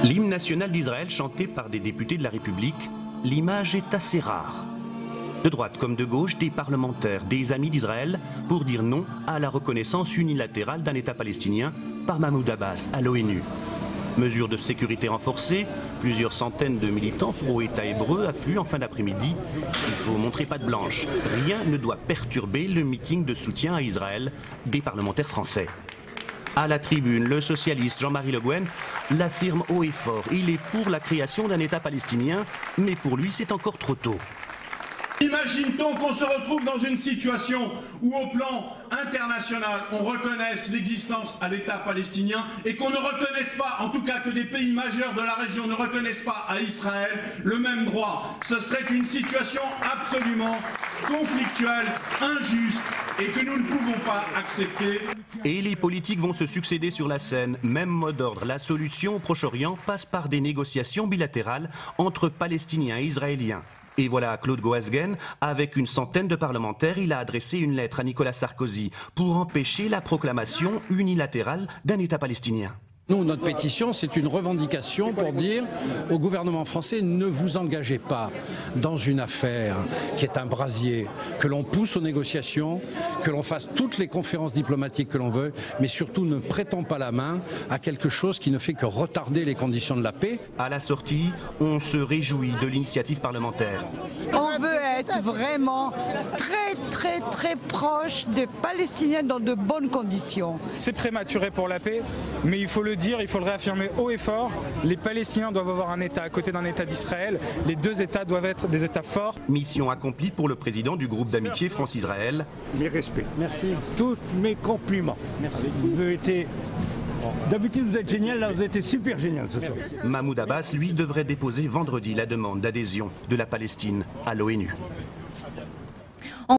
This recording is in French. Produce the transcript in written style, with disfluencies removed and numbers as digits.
L'hymne national d'Israël chanté par des députés de la République, l'image est assez rare. De droite comme de gauche, des parlementaires, des amis d'Israël, pour dire non à la reconnaissance unilatérale d'un État palestinien par Mahmoud Abbas à l'ONU. Mesures de sécurité renforcées, plusieurs centaines de militants pro-État hébreu affluent en fin d'après-midi. Il faut montrer patte blanche. Rien ne doit perturber le meeting de soutien à Israël des parlementaires français. À la tribune, le socialiste Jean-Marie Le Guen l'affirme haut et fort. Il est pour la création d'un État palestinien, mais pour lui, c'est encore trop tôt. Imagine-t-on qu'on se retrouve dans une situation où au plan international on reconnaisse l'existence à l'État palestinien et qu'on ne reconnaisse pas, en tout cas que des pays majeurs de la région ne reconnaissent pas à Israël le même droit. Ce serait une situation absolument conflictuelle, injuste et que nous ne pouvons pas accepter. Et les politiques vont se succéder sur la scène. Même mot d'ordre, la solution au Proche-Orient passe par des négociations bilatérales entre Palestiniens et Israéliens. Et voilà Claude Goasguen, avec une centaine de parlementaires, il a adressé une lettre à Nicolas Sarkozy pour empêcher la proclamation unilatérale d'un État palestinien. Nous, notre pétition, c'est une revendication pour dire au gouvernement français, ne vous engagez pas dans une affaire qui est un brasier, que l'on pousse aux négociations, que l'on fasse toutes les conférences diplomatiques que l'on veut, mais surtout ne prêtons pas la main à quelque chose qui ne fait que retarder les conditions de la paix. À la sortie, on se réjouit de l'initiative parlementaire. On veut être vraiment très proche des Palestiniens dans de bonnes conditions. C'est prématuré pour la paix, mais il faut le dire, il faut le réaffirmer haut et fort. Les Palestiniens doivent avoir un État à côté d'un État d'Israël. Les deux États doivent être des États forts. Mission accomplie pour le président du groupe d'amitié France-Israël. Mes respects. Merci. Tous mes compliments. Merci. Vous avez été... D'habitude vous êtes génial, là vous avez été super génial ce soir. Mahmoud Abbas, lui, devrait déposer vendredi la demande d'adhésion de la Palestine à l'ONU.